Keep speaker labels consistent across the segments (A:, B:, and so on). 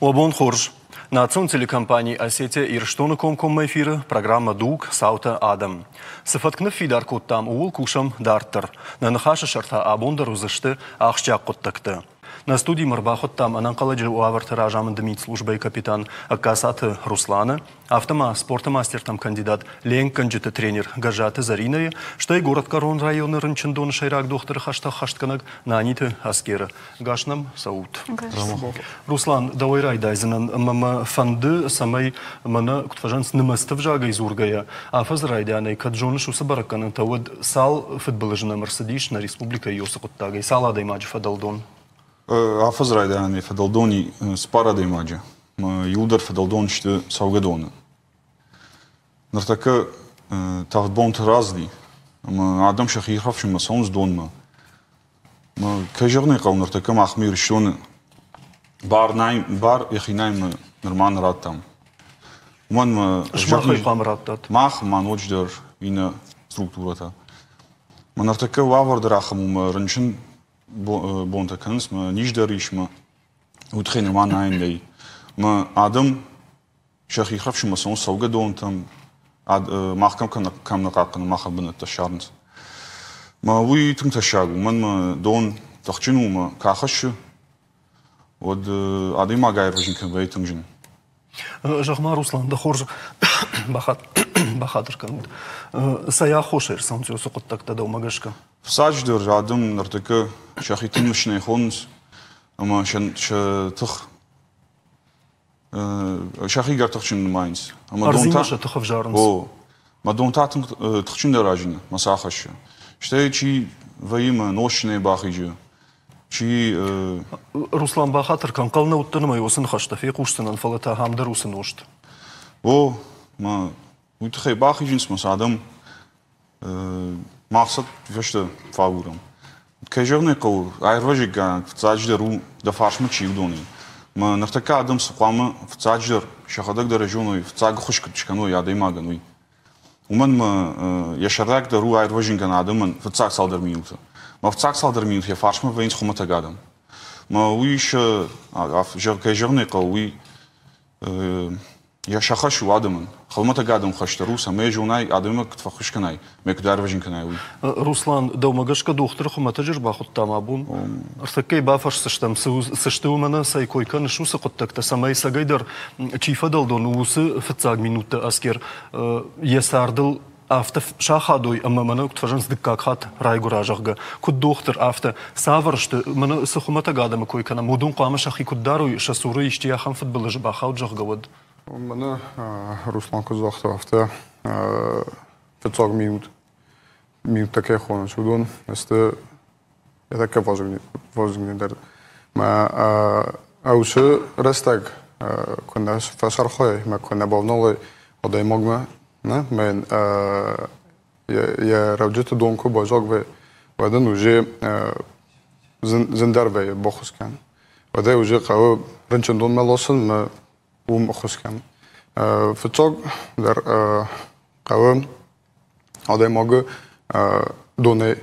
A: Обон Хорж. Национ телекомпании «Осетия» и Ирштоныком эфиры программа «Дуг» Саута Адам. Сыфаткны фидар коттам уул кушам дартыр. Нанахаша шарта абонда рузышты ахшчак коттакты. На студии Марбахоттам ананкаладжи уавартыра жамындымит службой капитан Акасаты Русланы, автома спортомастер там кандидат Лен канджиты тренер Гажаты Заринае, что и город Корон района Рынчындон Шайрак доктор Хаштканак на Аниты Аскера. Гашнам Саут. Руслан, давай райдайзенан мама фанды самой мана кутфажанс нымастыв жага изургая, а фазрайдяны каджоны шуса бараканын тавод сал футболыжына Мерседиш на республика Йосы Коттагай, сал адаймаджи фадалдон.
B: Афазрайдяны фадалдони спара адаймаджи, юлдар фадалдончты саугадоны. Нартака тавдбонт разли, адам шахирхавши масонс донма. Кажерны кал нартака махмир шоны. Бар яхинайм норман раттам. Ман
A: Шмахай пам раттат.
B: Мах ман очдер вина структурата. Ман нартака вавардрахам рынчын бонта канс ма ниждариш ма утхен норман айндей. Ма адам шахирхавши масонс саугадонтам махкам камнакакан махабына ташарнс. Ма уи тым ташагу ман дон тахчину ма кахашу. Вот адыма гайрважинка вейтунжин.
A: Жахма Руслан да хорж бахатыр канут. Сая хошер самцу сокоттакта да умагашка.
B: Всаjdер адым нартыка шахитымышне хонс ама тых шахигар тахчин майнс. Ама
A: донта тахав жарнс.
B: О, ма донта тахчин даражин масахашы. Штейчи ваима ношне бахиджи.
A: Руслан Бахатыр канкалны уттырмай осын хаштафе куштынан фалата хамдар усын ошт.
B: О, ма утхай бахижинс мас адам мақсат веште фагурам. Кажерны кол айрважига вцадждеру да фашма чивдони. Ма нартака адам сқама вцадждер шахадак да режоной вцаг хушкачкано ядаймагануй. Уман ма яшарак да ру айрважинга на адам вцаг салдар минута. Maar op het zal er niet heel vaak meer eens komen te gaan. Maar wie is je wie je schakelt je adem. Gewoon te gaan gesteren, samen jonai adem ik te vergeten. Met daar we zien kunnen.
A: Ruslan, dat magashka dochter gewoon te jaren bagot tamabun. Als ik kijk bafars stem, stel me na zij kooi kan shu se contact. Samen is agaider chief daldon uuse 40 minuten asker je sardel. After шахадой, а мама тважанс диккакхат райгуражага. Куд доктор афter саваршты, мана сухумата гадама койкана. Мудун қама шахи куддаруй шасуры иштияхан футболыжы бахау жахгавад.
C: Мана Руслан кузахта афter 40 минут. Минут таке хона чудон. Este я таке возгни дар. Ма ауше растаг кунда фашархой, ма кунда бавнолы одай могма. Мен я работаю донко божок в один уже зендарбе бохускан. Вода уже кого раньше дон мелосан мы бохускан. Фотог дар кого одай могу доне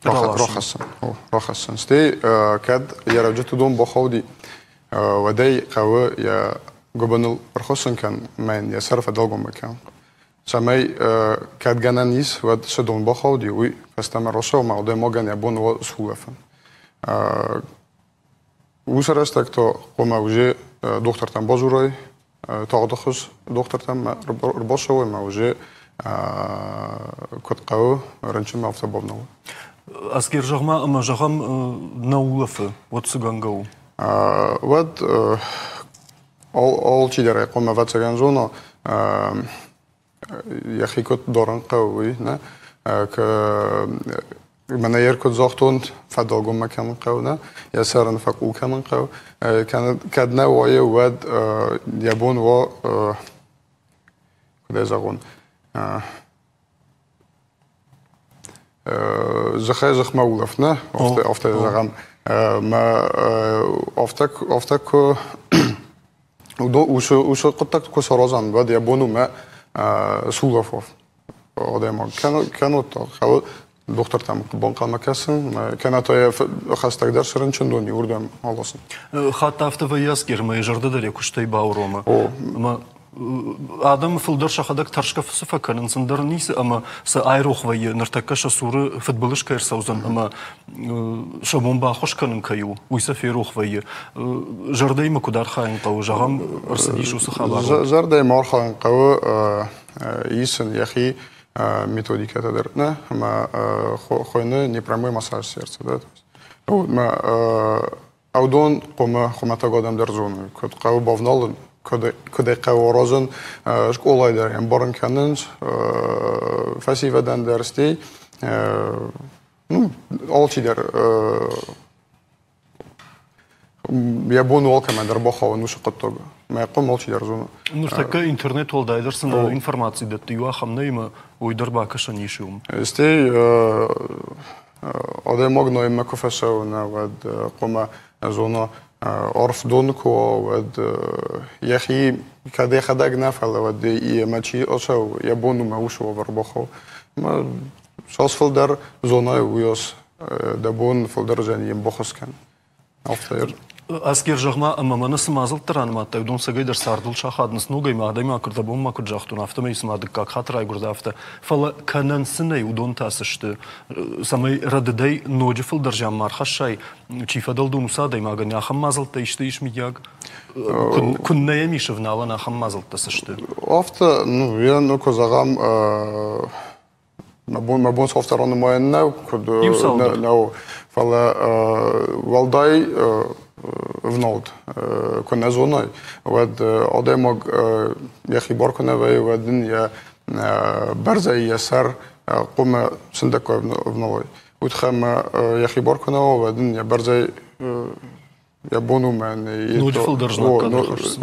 C: рохасан. Сте кад я работаю дон бохауди. Вода кого я губанул рохасан кан мен я сарф долгом бекан. Самай кадгананис вот седон бахауди уй фастама рошо малде моган я бон во схугафан. Усарас так то кома уже доктор там божурой тагдохус доктор там рбошовой ма уже котқау ранчим автобобнал.
A: Аскер жагма ама жагам наулафы вот сыгангау.
C: Вот all чидере кома вацаганжоно я хикот доран қауи, не? Мен еркот зохтонд фадалгом макан қау, не? Я саран факул каман қау. Кадна вае вад ябон во куда загон. Захай захмаулов, не? Офте загам. Ма офтак уше контакт косорозан вад ябону ма Сулафов. Одема. Каното. доктор там бонкал макасын, канатоя хастагдar шырынчындони урдам аласын.
A: Хатта автоваяз гермай жардадыр якуштай баурома. Ама адам фылдар шахадак таршка фысыфаканын сындар нейсі, ама са айрохвайы нартакка шасуры футболыш кайрсаузан, ама шабомба ахошканын каю, уйса фейрохвайы. Жардайма кудар хайын қау, жағам ырсадиш усы хабару.
C: Жардайма архайын қауы исын яхи методика тадырна, ама хойны непрямой массаж сердца, да? Аудон қомата годам дәрзуны, көт қауы бавналын, көдей қауы оразын школайдар, барын кәнін фасивадан дәрістей, алчидер, я буну алкамендер бахау нушы қыттығы. Мәқым алчидер зуны.
A: Нұртакка интернет олдайдырсын информация дәтті, юахамнайма ойдар бақышын ешуым.
C: Стей, одай магной макуфасауна, вад қома зона орф донку, вад яхи каде хадаг нафала, вад и мачи осау, я буну маушу варбахау. Шас филдар зона уйос, да бун филдар жан бахаскан. Автайр.
A: Аскер жағма амаманы сымазыл тұраныматта, үдон сағайдар сардыл шақадыныс нұғайма адайма ақырда болма күд жақтын автомай сымадық қақ қатырай күрді авта. Фала канансынай үдон тасышты. Самай радыдай ноджи фылдар жаммар хашай. Чифадалдун усадайма ағын ағам мазылта ішті ішмедяг. Күннайя мишевнала ағам мазылта сышты.
C: Авта, я нұқы зағам Мабон софтараны майыннау, күд фала валдай внауд, куна зоной. Вад одемог яхи баркунавай, вадин я барзай ясар кума сындакой вновой. Утхам яхи баркунава, вадин я барзай я бону мен.
A: Нудифл должна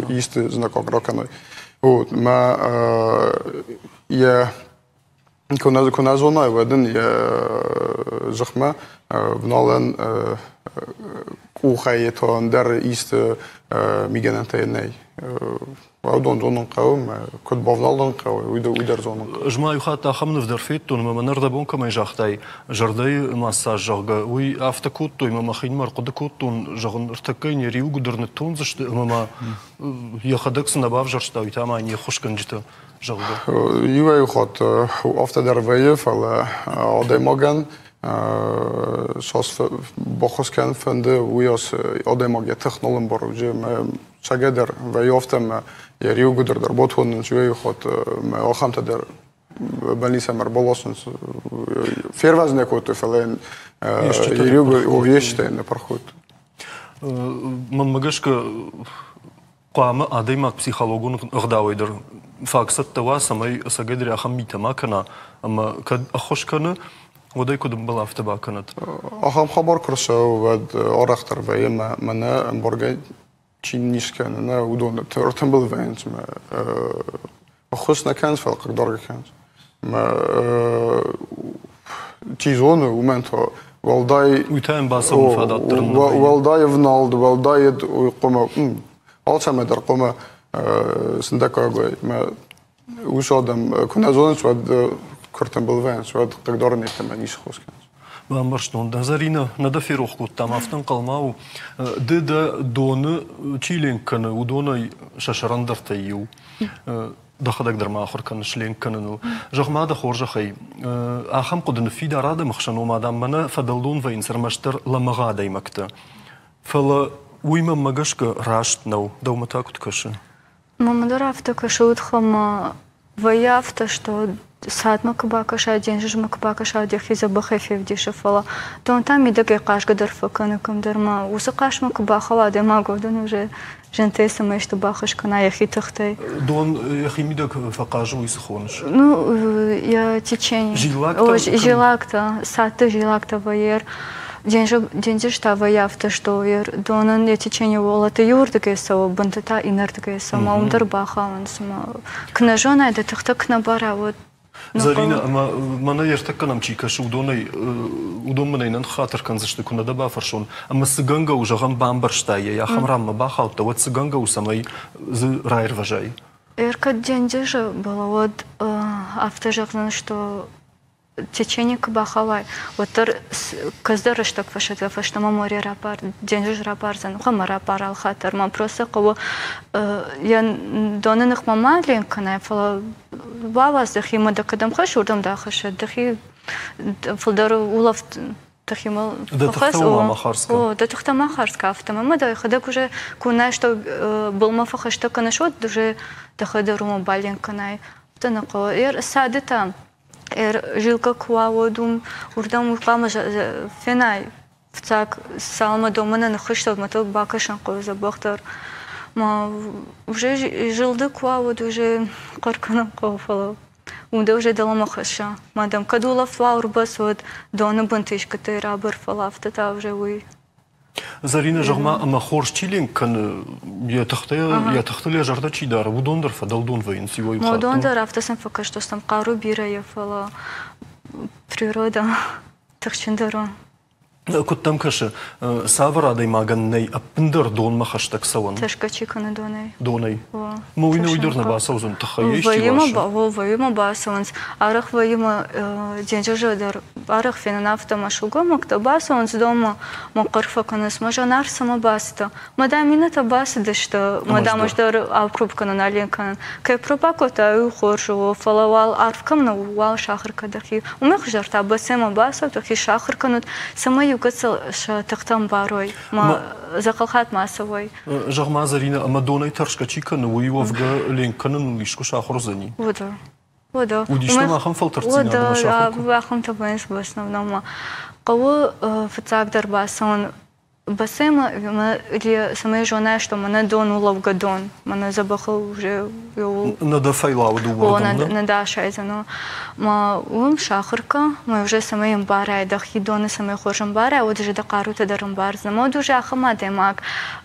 C: исти знакок раканой. Ма я куна зоной, вадин я жахма внален ухайетон дар ист мигенантайнай. Аудон зонон қауым, көт бавналдан қауым, уйдар зонон.
A: Жма юхат ахамны вдарфет, тон маманар да бонка май жахтай, жардай массаж жағга, уй автокот той мама хинмар қодыкот тон жағын ыртакай не риу гудырны тон зашты, мама яхадаксы набав жаршта, уйтама не хошкан жита жағга.
C: Юва юхат автодар вайев, ала адай маган, Шас бахоскен фенде уяс одемагия технолен баруджи чагедер вайофтем я риугудер дар ботхон чуй хот ахамта дар балиса марболосн фервазне кото фелен риугу увещте на проход.
A: Мамагашка қамы адаймак психологун ығдауайдыр. Факсат тава самай сагедер ахам митамакана, ама кад ахошканы Одай кудым был автобаканат.
C: Ахам хабар красав вад орахтар вайма мана борга чинишкан на удон тортам был вайнс ма ахус на канс фал как дорога канс. Ма чизону ументо валдай
A: уйтаем басом фадаттырын.
C: Валдай вналд валдай кома алсаме дар кома сындакагой ма ушадам куназонс вад Кортен был венс, вот так дорогие там они схожки.
A: Бамбарштон, да зарина надо ферохку там автон калмау, да доны чиленканы удоной шашарандарта ю, да хадак дарма ахорканы шленканы, жахма да хоржахай, ахам кудын фида рада махшану мадам мана фадалдон вейнсер маштер ламагада имакта, фала уйма магашка раштнау, да уматакут каши.
D: Мамадар авто каши утхама ваявта, что ساعت مکباک شاید جنجش مکباک شاید یکی زبخه فیفدی شفلا دون تامی دقیق قاش قدر فکن کم در ما وس قاش مکباخ لا دما گودن وجه جنتی سمش تو باخش کنا یکی تختی
A: دون یکی میدک فقاش ویس خونش
D: ну я течение жилакта саат жилакта ваер Деньжиш тава явта, что донан я течение волота юрдыгай сау, бантата инертыгай сау, маумдар бахалан сама. Кнажона это тахтак набара вот.
A: Зарина, мана ертакканам чикашы удомманайнан хатыркан зашты кунада бафаршон. Ама сыганга уже гам бамбарштая, я хамрамма бахалта, вот сыганга у самой райр важай.
D: Эрка деньжиша было вот автожакнан, что течение кабахавай. Вот каздары что фашта море рапар, деньги рапар зан, хама рапар алхатар, ма просто кого я донных мамалин канай фала бавас дахи ма дакадам хаш урдам дахаш дахи фалдару улов тахимал
A: фахас о
D: да тахтама харска автомама да хадак уже кунай что был мафахаш что канашот уже дахадару мабалин канай танако садита жилка куаводум урдам уркама фенай вцак салма домана нахыштав маток бакашан коза бахтар ма уже жилда куавод уже карканам кофало унда уже дала махаша мадам кадула флаурбас вот дона бантышка ты рабер фалафта та уже уй
A: Зарина жагма ама хорштилин кан я тахтали жарда чидар удондер фадалдон вайн сивой хат.
D: Удондер автосам фака что там кару бира я фала природа тахчиндаро.
A: Кот там каше саврадай маганней апндер дон махаштак саван.
D: Ташка чикана доней.
A: Доней. Му вина уйдер на басаузун тахаеш чиваш.
D: Ваима басаунс. Арах ваима деньжажадар. Арах фенанафта машуга макта басаунс дома макарфа канас мажанар сама баста. Мадамина та басда что мадам ждар апрубка на налинкан. Кай пропакота ю хоржу фалавал арфкам на вал шахрка дахи. Умех ждар та басема баса тахи шахрка нут сама югацал тахтам барой ма закалхат масовой.
A: Жагма Зарина ама доней таршка чикан уивовга ленканын лишку шахрозани.
D: Вода. Вода.
A: Удишно махам фалтарцина на шахрку.
D: Вода, вахам табайс в основном. Кого фацак дарбасон басема или самая жена, что мана дон улов гадон, мана забахал уже
A: надо файлау думал.
D: Надо шайзано. Ма ум шахрка, мы уже самая имбара, дахи доны самая хожим бара, вот уже дакару та даром барзна. Мод уже ахамаде мак.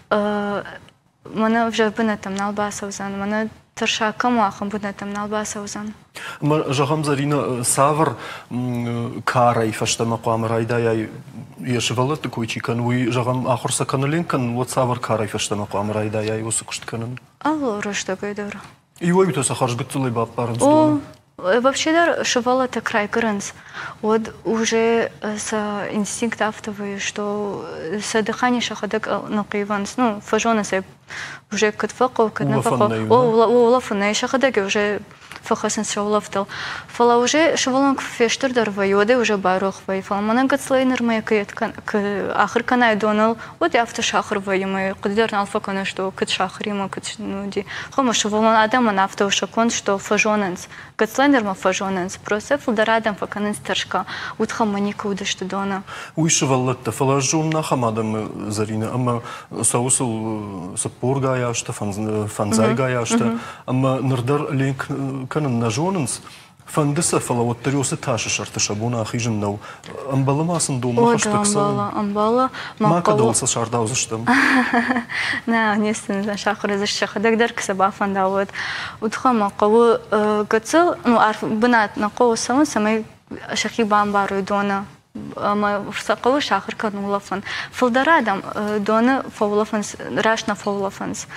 D: Мана уже бына там налбасаузан, мана тарша камахам бына там налбасаузан.
A: Жагам Зарина савр карай фашта мaqam райда я ешвала такой чикан уи жагам ахурса каналенкан вот савр карай фашта maqam райда я его сукштканан.
D: Алло, рашта гайдар.
A: И ой то сахарж гыцлый баб парн.
D: Вообще да, шевала это край гранц. Вот уже с инстинкт автовый, что с дыханием шахадак на кайванс, ну фажона се уже катфако, катнафако, улафанай шахадак уже фахасан шаулафтал. Фала уже шевалонг фештер дарвайоды уже барух вай. Фала манан гацлайнер моя кает ахр канай донал. Вот я автошахр вай мы кадер налфакана что кат шахрима кат ну ди. Хома шевалон адам на автошакон что фажонанс. Гацлайнер ма фажонанс. Просто фулдарадам факанан старшка. Утха маника удаш что дона.
A: Уй шеваллатта фала жунна хамадам Зарина ама саусул сапорга я что фанзайга я что ама нырдар линк كان نجوننس فندسة فلو التريوس تاشا شرط شابونا خيجن نو أمبلا ما صندوق ما خشتك سوا
D: أمبلا
A: ما كدولس شهر داوز شتم
D: نا نيستن شاخر إذا الشيخ دك درك سبعة فنداود ودخل قوة قتل نو عارف بنات نقوة سوا سمي شخي بام بارو دونا ما فرسقوا شاخر كانوا لفن فالدرادم دونا فولفنس راشنا فولفنس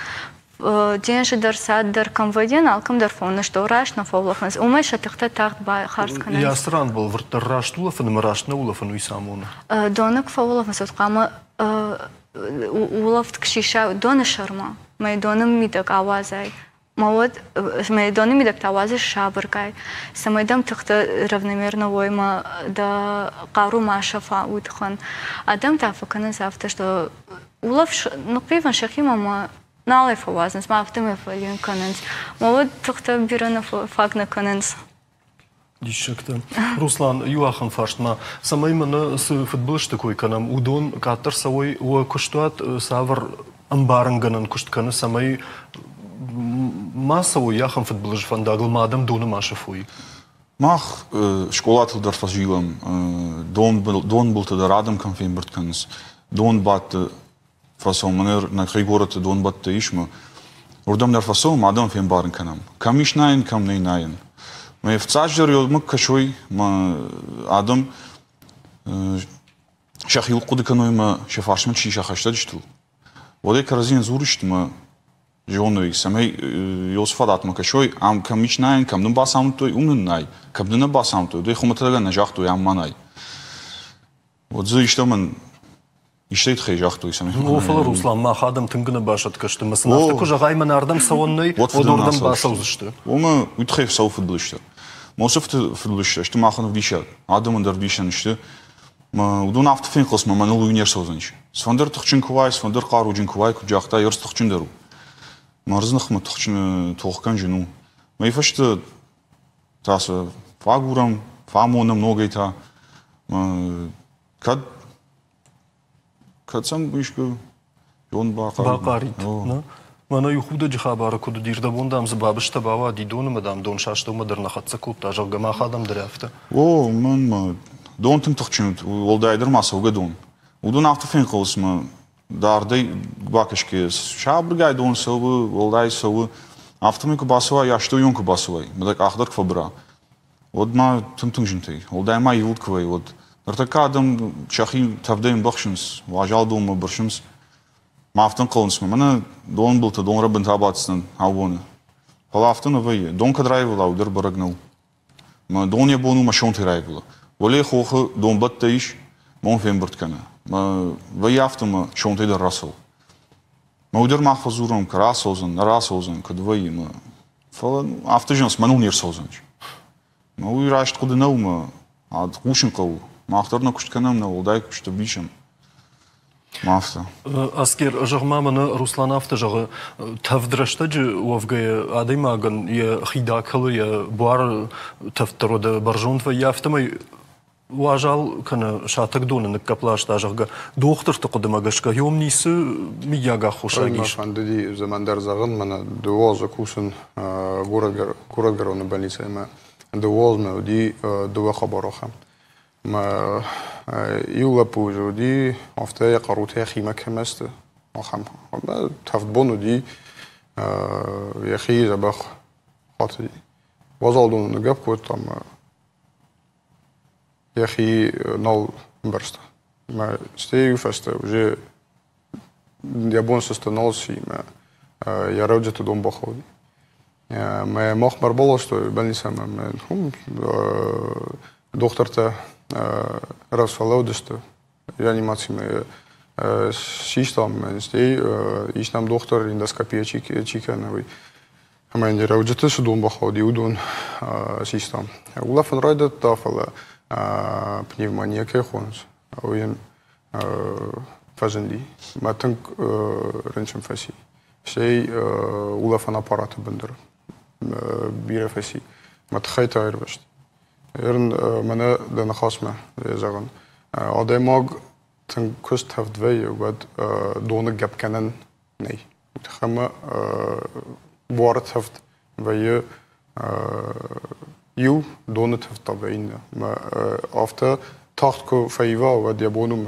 D: دينش در ساد در کم ودین алкам در فون что раш на фолофанс умеш атахта тахт ба харскана
A: я стран был вртер раш тулафан мараш на улафан уйсамон
D: донак фолофанс отқама улафт кшиша дона шарма майдоным мидак авазай мавод майдоным мидак тавазы шабыркай самайдам тахта равномерно войма да қару машафа утхан адам тафакана завтра что улаф ну криван шахима налайф авазнс, ма автоме фалин каненс. Мовод тухта бирана фагна каненс.
A: Дишекта. Руслан Юахан фаштма. Самай мана с футболш такой канам удон катар савой у куштуат савар амбаранганан кушткана самай массовый яхан футболш фандагл мадам дона машафуй.
B: Мах школатл дар фажилам дон был да радам kan фемберт канс. Дон бат فاسون منر نخیگورت دون بات ایشم وردم در فاسون مادام فیم بارن کنم کمیش ناین کم ناین ما افتاج در یول مک کشوی ما آدم شخیل قد کنوی ما شفاش من چی شخشته دشتل ولی کرزین زورشت ما ժոնոյի, սամեի Յոսիֆ Ատմակաշոյ ամ կամիչնային կամ նն բասամտոյ ունննայ, կամ նն բասամտոյ, դե խոմտալական նժախտոյ ամմանայ։ Ոձը իշտոմն իշտեյտ խեժախտոյ սամեի։
A: Օֆլը Ռուսլան մախադամ թնգնը բաշատ կշտը մասնավտը կուժ աղայմն արդամ սավոննոյ ոդորդам բասավզշտը։
B: Ոմը ուտխեվ սավ ֆուտբոլիշտը։ Մոսով ֆուտբոլիշտը, շտը մախանով դիշա, ադամն դար դիշանիշտը, удун автофин қосма манул уйнер созанч. Сфандер тухчин кувай, сфандер қаруджин кувай, куджахта ерс тухчин дару. Марзнах ма тухчин тухкан жину. Майфашта таса фагурам, фамона много ита. Кад сам бишку жон
A: бақарит. Мана юхуда джхабара куду дирдабондам забабышта бава дидону мадам дон шашто мадерна хатсакут тажал гама хадам дряфта.
B: О, ман Донтын тұқчынут, олдайдыр масауға дон. Удун автофин қылысымы, дарды бақышке, шабыргай дон сауы, олдай сауы, автомику басуай, яшто юнку басуай, мадак ахдар кфабра. Од ма тын-тын жынтай, олдай ма юлд квай, од. Дартака адам чахи тавдайын бақшымыз, важал дома бұршымыз, ма автын қылынысымы. Мана дон бұлты, дон рабын табатысынан ауыны. Пала автын авай, дон кадрай вала, удыр барагнал. Дон ябону машон тирай вала. Волей хохы донбат таиш, мон фемберт кана. Вай автома шонтай да расал. Удер махфазурам ка расозан, ка двои ма. Фала автожанс манул нер созанч. Уйрашт куды наума, ад кушин кау. Махтарна кушт канам на олдай кушт бишам. Мафта.
A: Аскер жагмаманы Руслан авто жагы тавдрашта жы уавгая адаймаган я хидакалы я буар тавтарода баржонтва я автомай Уажал кана шатак донын каплашта жага доктор токудымагашка ёмнисы мияга хушагиш.
C: Фандди замандар загын мана дуоза кусын город гароны больница ма дуозма уди дуа хабароха. Ма юла пужу уди афта қаруте хима кемест ахам. Тафтбон уди яхи забах хати. Вазалдун гап кот там Яхи нол бърста. Стею феста, уже ябон се становси, я роджето дом баходи. Ме мох марбола, что больница, докторта расфалаудешта, реанимации ме систам, стей, ищнам доктор эндоскопия чикановый. Мен роджето се дом баходи, удон систам. Улафен райдет тафала. Пневмония кехонс, уен фазенди, матанг ренчем фаси, сей улафан аппарата бендер, бире фаси, матхайта айрвашт. Мене дена хасме заган. Адемаг танг куст хав две, вад доне гап кенен nee. Хама боорт хафт вае Ju donet heeft dat bij in, maar after tachtko feiva wat die bonum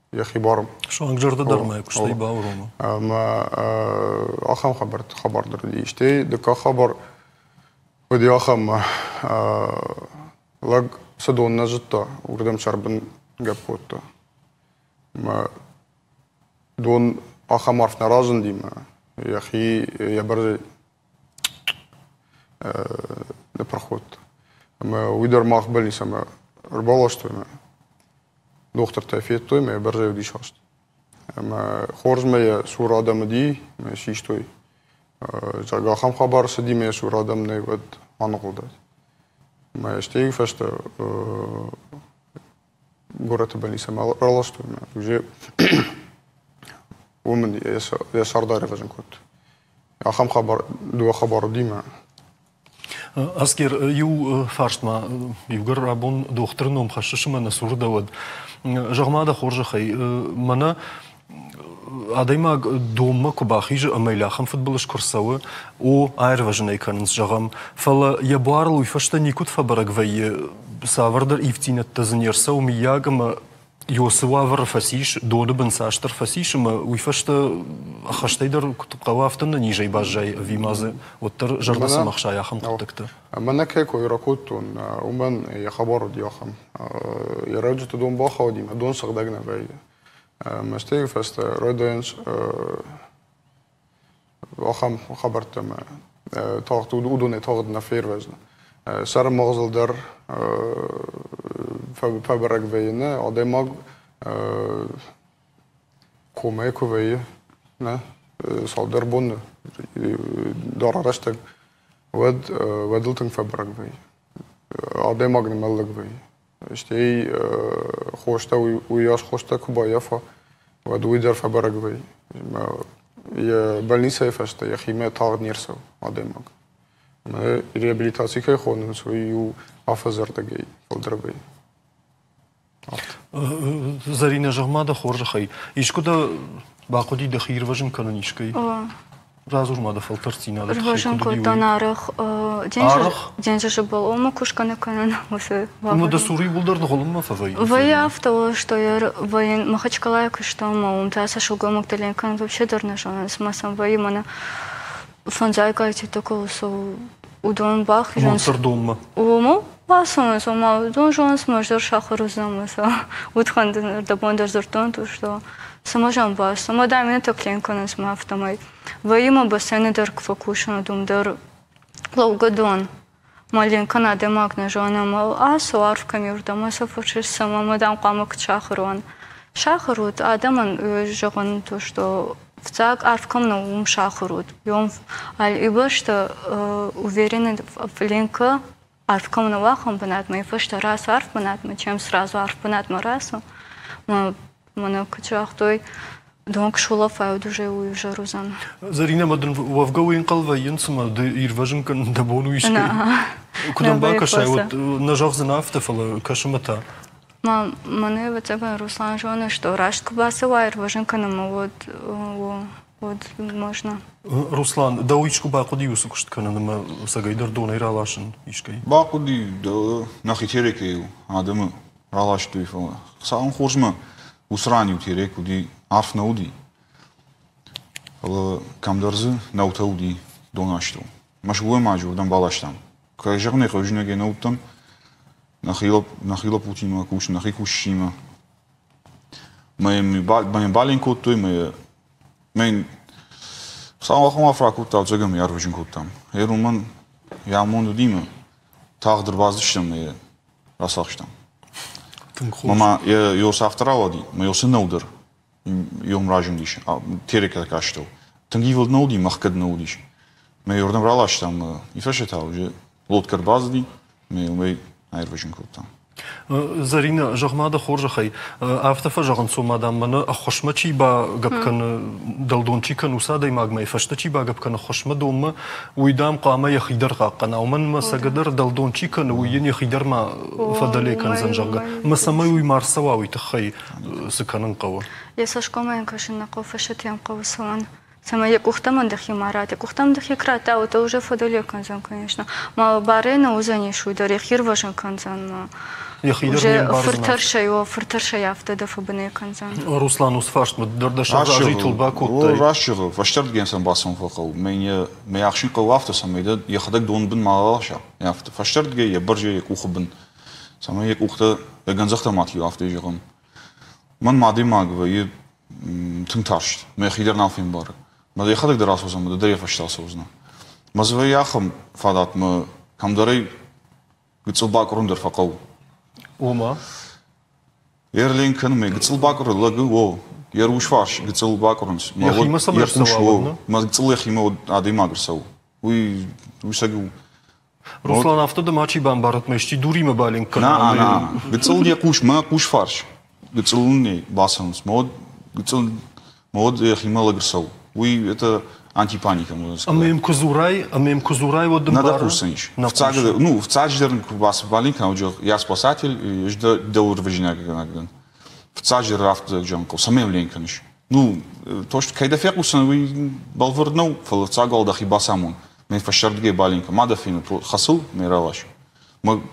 C: je gibarum.
A: Zo angerde daarmee, ik stel bouwromen.
C: Maar acham خبر در die steen de kachabar wat die acham lag sedon nazetta urdem sarben gapota. Maar don acham arf narazend die maar je gi je berze de prachot. Уйдер мах больница, рыбала что мы доктор тафет той мы берже удишаст. Мы хорзме я сурадам ди мы шиштой. Загахам хабар сади мы сурадам не вот анголдат. Мы стег феста город больница мы рала что мы уже ومن я сардар везен кот. Ахам хабар дуа хабар ди мы
A: Аскер, ю фарштма, югар рабон докторын омхашышыма насурда вад. Жагмада хоржахай, мана адайма дома кубахиж амайляхам футболыш курсавы, о айрважынай канынс жагам. Фала ябуарлу ифашта никут фабарагвай савардар ивтинет тазынерса умиягама Йосуавар фасиш, додобен саштар фасишма, уйфашта хаштайдар кутуқавафтана нижай бажай вимазы, оттар жардаса махшай ахам кутакта.
C: Мана кеко иракутун, уман я хабару дияхам. Я раджу дом бахаудим, дон сагдагна вай. Мастей фаста роденс آخام خبرتم تاخت ودونه تاخت نفیر وزن سر مغزل در فبرک وینه آدم کومه کویه نه صادر بون دار رشتك ودلتن فبرك بي آدم اگن ملک بي اشتي خوشتا وياش خوشتا كبايفا ودوي در فبرك بي يا больница فشتا يا خيمة تاغ نيرسو آدم اگ ما реабилитации كي خونن سوي يو افزر تگي فلدر بي
A: Зарина жагмада хоржахай. Ишкуда бақуди да хир важен канонишкай. Разур мада фалтарцина да
D: важен котан арах деньше был ома кушкана канон усы.
A: Ну да сури булдар на голом мафавай.
D: Вая авто что я воен Махачкалая что мы таса шугом Магдалинкан вообще дурно жена с массом вай мана фонзайка эти такого со удон бах
A: Монсердонма.
D: Ома Басом, сама, должен сможет шахару замыса. Вот ханды да бондар зартон то что сама жамбас, сама да меня так ленка нас ма автомой. Во имя бассейна дар кфакушна дум дар лаугадон. Маленька на демак на жена мал а суарв камюрда маса фашис сама мадам камак шахарон. Шахарут адаман жаган то что в цак арфкам на ум шахарут. Йом аль ибо что уверены в ленка арфкам на вахам понад мы фашта раз арф понад мы чем сразу арф понад мы расу мы на качах той donc шулов аюд уже уйжарузан
A: Зарина мадан вавгауин қалвайын сама да ирважен кан да бону ишкай кудан ба кашай вот нажах за нафта фала кашамата
D: мане вацаба Руслан жона что рашка басова ирважен кан вот можно
A: Руслан да уичку бақуди усукушт кананама сагайдар дона иралашын ишкай
B: бақуди да нахитереке адамы ралаштуй фала саун хоржма усрани утерек уди арф науди фала камдарзы наутауди донашту машгуе мажурдан балаштам кажагне хожнеге наутам нахила путима куш нахи кушима мы баленко той мен сам ахма фракутал зэгэм ярвжин куттам эруман ямон дима тагдыр баздыштам расахштам мама я сафтравади мы осынаудыр юм ражим диш терека кашту тангивол ноуди махкад ноудиш мы yordan ралаштам ифашетал же лоткар базди мы айрвжин куттам
A: Зарина жагмада хоржахай автафа жаган сомадам мана хошмачи ба гапкан далдончи кан усада магмай фаштачи ба гапкан хошма дома уйдам қама яхидар қаққан ауман масагадар далдончи кан уйен яхидар ма фадале кан занжага масамай уй марсава уй тахай сыканын қава
D: Я сашкомаен кашин на кофешет ям қавасалан Сама я кухтам дахи марат, кухтам дахи крата, это уже фадале канзан, конечно. Ма барена узани шуйдар, я хир важен канзан. Уже фыртарша яфта да фабане канзан.
A: Руслан усфашт, дардаша житул бакут.
B: Рашчыгы, фаштард генсен басым факал. Мен яхшин кал афта самайда, я хадак дон бин малалаша. Яфта фаштард ге я барже кухы бин. Сама я кухта я ганзахта мати афта жигам. Ман мади магва, я тымтаршт. Мен хидер нафин бар. ما ده خدك دراسة وزن ده دري فشتال سوزنا ما زوي ياخم فادات ما كم دري قتصل باكرون در فقو
A: وما
B: يرلين كن ما قتصل باكر لقو يروش فاش قتصل باكرونس
A: يا أخي ما صبر سوا
B: ما قتصل يا أخي ما عادي ما قر سوا ويسقو
A: Руслан автода мачи бамбарат мешти дури ма балин кан
B: на قتصل يا كوش ما كوش فارش قتصل ني باسنس مود يا أخي ما لقر سوا Уй, это антипаника, можно сказать.
A: А мы им кузурай вот дом.
B: Надо курсанич. В цадждерн вас балинка, уже я спасатель, жду до урвежня как в цадждер авто джанков, самим ленканиш. Ну, то что когда фекусан вы балварнул, фал цагал дахи басамон. Мы фашардге балинка, мадафин хасул миралаш. Мы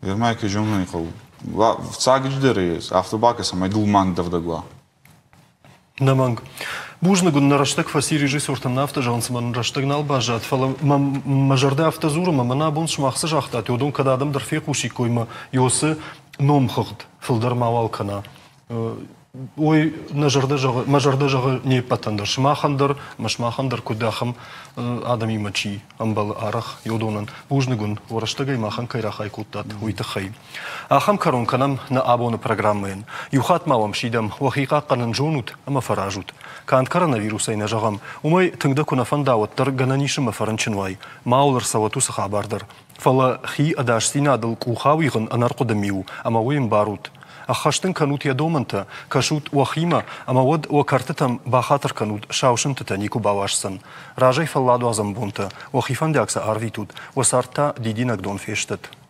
B: вермайка джанков никол. В цадждере автобака самай дулман давдагла.
A: Наманг. Бужна гун нараштак фаси режиссер там нафта жансман нараштак налбажат фала мажарда автозура мана бон шмахса жахта тёдон кададам дарфи куши койма ёсы ном хыгд фылдар мавал кана ой мажарда жағы не патандар машмахандар кудахам адами мачи амбал арах йодонан бужнигун ораштагай махан кайрахай куттат уйтахай ахам карон канам на абоны программын юхат мавам шидам вахиқа канан жонут ама фаражут кан коронавирусай на жагам умай тыңда кунафан даваттар гананишим афаранчинвай маулар савату сахабардар фала хи адашсина дал кухавиган анаркудамиу ама уим барут أخشتن كانوت يدومنتا كشوت وخيمة أما ود وكرتتم بخاطر كانوت شاوشن تتانيكو باواشسن راجي فالله دوازم بونتا وخيفان داكسا أرفيتود وصارتا ديدينك دون فيشتت